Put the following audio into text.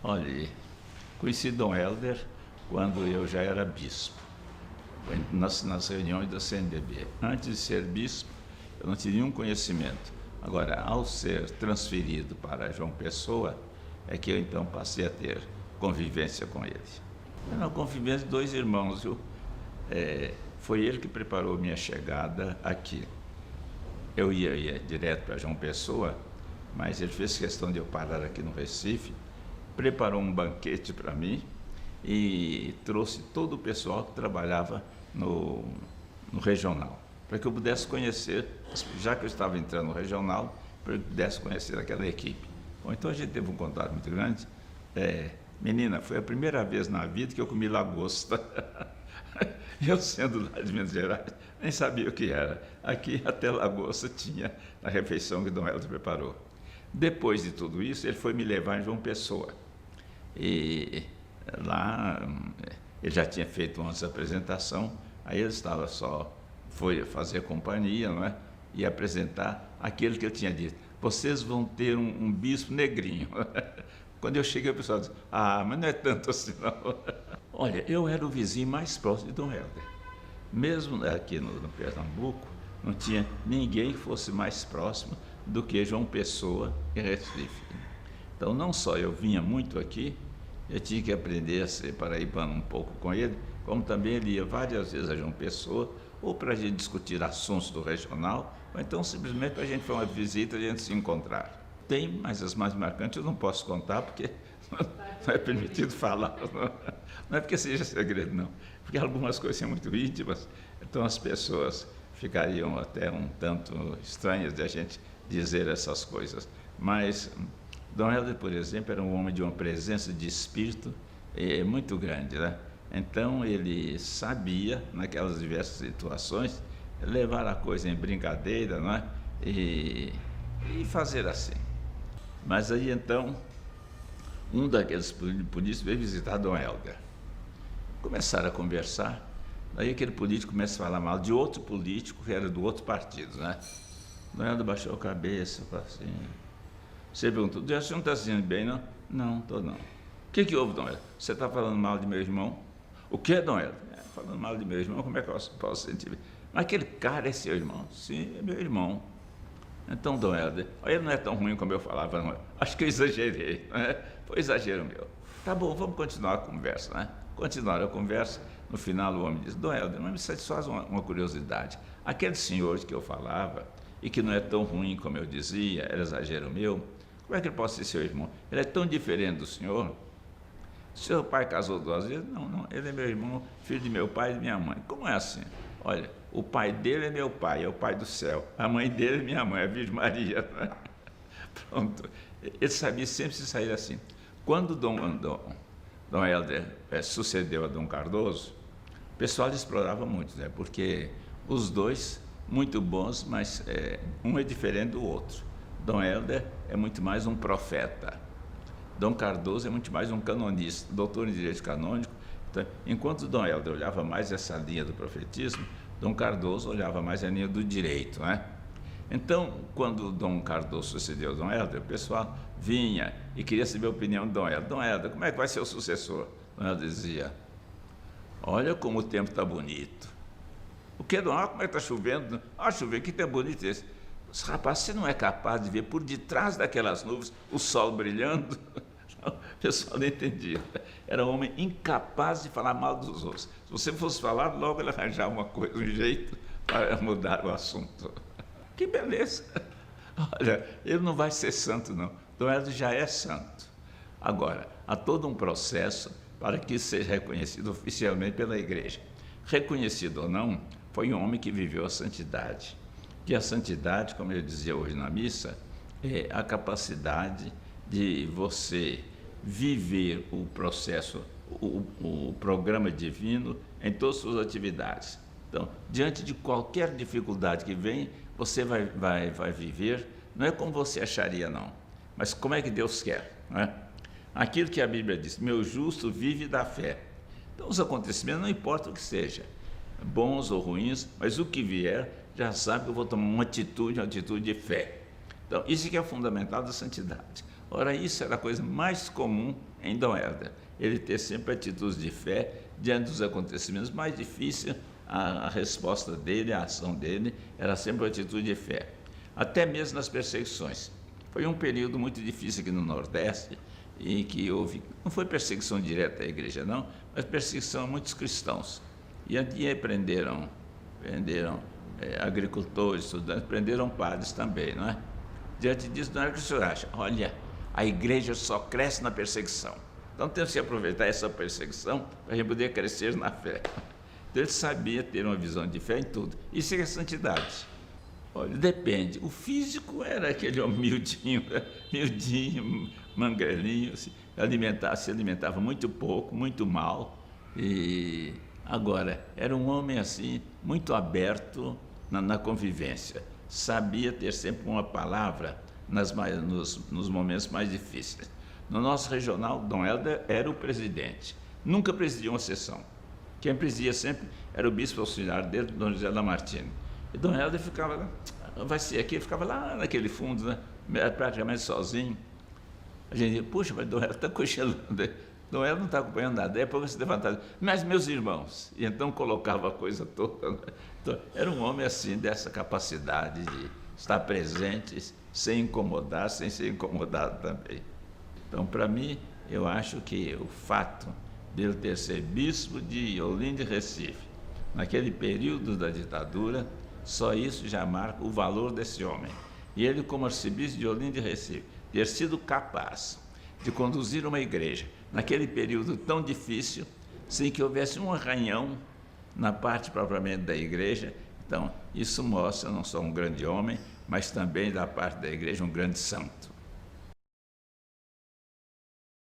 Olha, conheci Dom Helder quando eu já era bispo, nas reuniões da CNBB. Antes de ser bispo, eu não tinha nenhum conhecimento. Agora, ao ser transferido para João Pessoa, é que eu então passei a ter convivência com ele. Era uma convivência de dois irmãos, viu? Foi ele que preparou minha chegada aqui. Eu ia direto para João Pessoa, mas ele fez questão de eu parar aqui no Recife, preparou um banquete para mim e trouxe todo o pessoal que trabalhava no regional, para que eu pudesse conhecer, já que eu estava entrando no regional, para que eu pudesse conhecer aquela equipe. Bom, então a gente teve um contato muito grande. Menina, foi a primeira vez na vida que eu comi lagosta. Eu, sendo lá de Minas Gerais, nem sabia o que era. Aqui até lagosta tinha na refeição que Dom Helder preparou. Depois de tudo isso, ele foi me levar em João Pessoa. E lá ele já tinha feito uma apresentação, aí ele estava foi fazer companhia, não é? E apresentar aquele que eu tinha dito. Vocês vão ter um bispo negrinho. Quando eu cheguei, o pessoal disse, mas não é tanto assim não. Olha, eu era o vizinho mais próximo de Dom Helder. Mesmo aqui no Pernambuco, não tinha ninguém que fosse mais próximo do que João Pessoa e Recife. Então, não só eu vinha muito aqui, eu tinha que aprender a ser paraibano um pouco com ele, como também ele ia várias vezes a João Pessoa, ou para a gente discutir assuntos do regional, ou então simplesmente para a gente fazer uma visita e a gente se encontrar. Tem, mas as mais marcantes eu não posso contar, porque não é permitido falar. Não é porque seja segredo, não. Porque algumas coisas são muito íntimas, então as pessoas ficariam até um tanto estranhas de a gente dizer essas coisas. Mas Dom Helder, por exemplo, era um homem de uma presença de espírito muito grande, né? Então ele sabia, naquelas diversas situações, levar a coisa em brincadeira, não é? E fazer assim. Mas aí então, um daqueles políticos veio visitar Dom Helder. Começaram a conversar, daí aquele político começa a falar mal de outro político que era do outro partido, né? Dom Helder baixou a cabeça, falou assim. Você perguntou, o senhor não está se sentindo bem, não? Não, estou não. O que houve, Dom Helder? Você está falando mal de meu irmão? O que, Dom Helder? Falando mal de meu irmão, como é que eu posso sentir bem? Mas aquele cara é seu irmão? Sim, é meu irmão. Então, Dom Helder, ele não é tão ruim como eu falava, não. Acho que eu exagerei, né? Foi exagero meu. Tá bom, vamos continuar a conversa, né? Continuaram a conversa, no final o homem disse, Dom Helder, mas me satisfaz uma curiosidade. Aquele senhor que eu falava, e que não é tão ruim como eu dizia, era exagero meu, como é que ele pode ser seu irmão? Ele é tão diferente do senhor? Seu pai casou 2 vezes? Não, ele é meu irmão, filho de meu pai e de minha mãe. Como é assim? Olha, o pai dele é meu pai, é o pai do céu. A mãe dele é minha mãe, a Virgem Maria. Né? Pronto. Ele sabia sempre se sair assim. Quando Dom Helder sucedeu a Dom Cardoso, o pessoal explorava muito, né? Porque os dois, muito bons, mas um é diferente do outro. Dom Helder é muito mais um profeta. Dom Cardoso é muito mais um canonista, doutor em direito canônico. Então, enquanto Dom Helder olhava mais essa linha do profetismo, Dom Cardoso olhava mais a linha do direito, né? Então, quando Dom Cardoso sucedeu Dom Helder, o pessoal vinha e queria saber a opinião de Dom Helder. Dom Helder, como é que vai ser o sucessor? Dom Helder dizia, olha como o tempo está bonito. O que, Dom Helder? Como é que está chovendo? Chover, que tempo bonito esse. Rapaz, você não é capaz de ver por detrás daquelas nuvens o sol brilhando? O pessoal não entendia. Era um homem incapaz de falar mal dos outros. Se você fosse falar, logo ele arranjava uma coisa, um jeito para mudar o assunto. Que beleza! Olha, ele não vai ser santo, não. Dom Helder já é santo. Agora, há todo um processo para que isso seja reconhecido oficialmente pela Igreja. Reconhecido ou não, foi um homem que viveu a santidade. Que a santidade, como eu dizia hoje na missa, é a capacidade de você viver o processo, o programa divino em todas as suas atividades. Então, diante de qualquer dificuldade que vem, você vai viver, não é como você acharia, não, mas como é que Deus quer, não é? Aquilo que a Bíblia diz, meu justo vive da fé. Então, os acontecimentos, não importa o que seja, bons ou ruins, mas o que vier, já sabe que eu vou tomar uma atitude de fé. Então, isso que é o fundamental da santidade. Ora, isso era a coisa mais comum em Dom Helder. Ele ter sempre atitudes de fé diante dos acontecimentos mais difíceis. A resposta dele, a ação dele, era sempre uma atitude de fé. Até mesmo nas perseguições. Foi um período muito difícil aqui no Nordeste, em que houve, não foi perseguição direta à igreja, não, mas perseguição a muitos cristãos. E ali prenderam agricultores, estudantes, prenderam padres também, não é? Diante disso, não era o que o senhor acha? Olha, a igreja só cresce na perseguição. Então temos que aproveitar essa perseguição para a gente poder crescer na fé. Então ele sabia ter uma visão de fé em tudo. Isso é santidade. Olha, depende. O físico era aquele homem miudinho, mangrelinho, se alimentava muito pouco, muito mal. E agora, era um homem assim, muito aberto na convivência. Sabia ter sempre uma palavra nos momentos mais difíceis. No nosso regional, Dom Helder era o presidente. Nunca presidiu uma sessão. Quem presidia sempre era o bispo auxiliar dele, Dom José Lamartine. E Dom Helder ficava, vai ser aqui, ficava lá naquele fundo, né, praticamente sozinho. A gente dizia, puxa, mas Dom Helder está cochilando. Dom Helder não está acompanhando nada. Daí a pouco se levantava, mas meus irmãos. E então colocava a coisa toda. Né? Então, era um homem assim, dessa capacidade de estar presente, sem incomodar, sem ser incomodado também. Então, para mim, eu acho que o fato dele ter sido bispo de Olinda e Recife, naquele período da ditadura, só isso já marca o valor desse homem. E ele, como arcebispo de Olinda e Recife, ter sido capaz de conduzir uma igreja naquele período tão difícil, sem que houvesse um arranhão na parte propriamente da igreja. Então, isso mostra não só um grande homem, mas também da parte da igreja um grande santo.